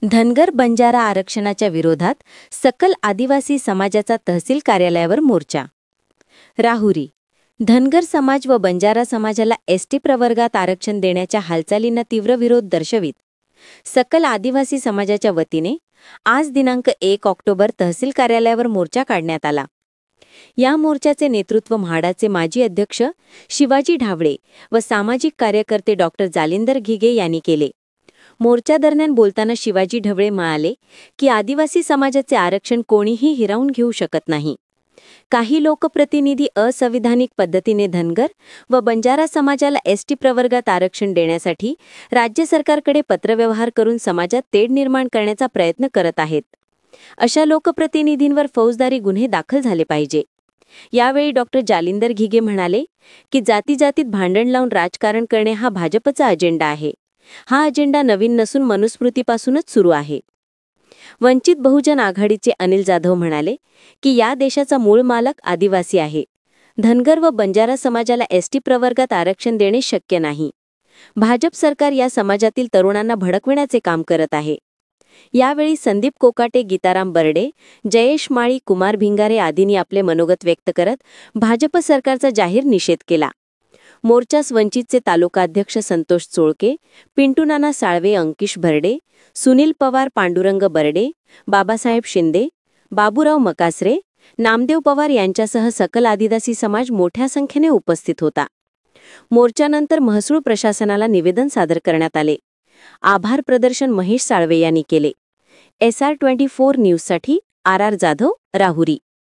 धनगर बंजारा आरक्षणाच्या विरोधात सकल आदिवासी समाजाचा तहसील कार्यालयावर मोर्चा. राहुरी. धनगर समाज व बंजारा समाजाला एसटी प्रवर्गात आरक्षण देण्याच्या हालचालींना तीव्र विरोध दर्शवित सकल आदिवासी समाजाच्या वतीने आज दिनांक 1 ऑक्टोबर तहसील कार्यालयावर मोर्चा काढण्यात आला. या मोर्चाचे नेतृत्व म्हाडाचे माजी अध्यक्ष शिवाजी ढावळे व सामाजिक कार्यकर्ते डॉक्टर जालिंदर घिगे यांनी केले. मोर्चादरम्यान बोलताना शिवाजी ढवळे म्हणाले की आदिवासी समाजाचे आरक्षण कोणीही हिरावून घेऊ शकत नाही. काही लोकप्रतिनिधी असंविधानिक पद्धतीने धनगर व बंजारा समाजाला एसटी प्रवर्गात आरक्षण देण्यासाठी राज्य सरकारकडे पत्रव्यवहार करून समाजात तेढ निर्माण करण्याचा प्रयत्न करत आहेत. अशा लोकप्रतिनिधींवर फौजदारी गुन्हे दाखल झाले पाहिजे. यावेळी डॉक्टर जालिंदर घिगे म्हणाले की जातीजातीत भांडण लावून राजकारण करणे हा भाजपचा अजेंडा आहे. हा अजेंडा नवीन नसून मनुस्मृतीपासूनच सुरू आहे. वंचित बहुजन आघाडीचे अनिल जाधव म्हणाले की या देशाचा मूळ मालक आदिवासी आहे. धनगर व बंजारा समाजाला एसटी प्रवर्गात आरक्षण देणे शक्य नाही. भाजप सरकार या समाजातील तरुणांना भडकविण्याचे काम करत आहे. यावेळी संदीप कोकाटे, गीताराम बर्डे, जयेश माळी, कुमार भिंगारे आदींनी आपले मनोगत व्यक्त करत भाजप सरकारचा जाहीर निषेध केला. मोर्चास वंचितचे तालुकाध्यक्ष संतोष चोळके, पिंटू नाना साळवे, अंकिश भरडे, सुनील पवार, पांडुरंग बर्डे, बाबासाहेब शिंदे, बाबूराव मकासरे, नामदेव पवार यांच्यासह सकल आदिवासी समाज मोठ्या संख्येने उपस्थित होता. मोर्चानंतर महसूल प्रशासनाला निवेदन सादर करण्यात आले. आभार प्रदर्शन महेश साळवे यांनी केले. SR24 न्यूजसाठी RR जाधव, राहुरी.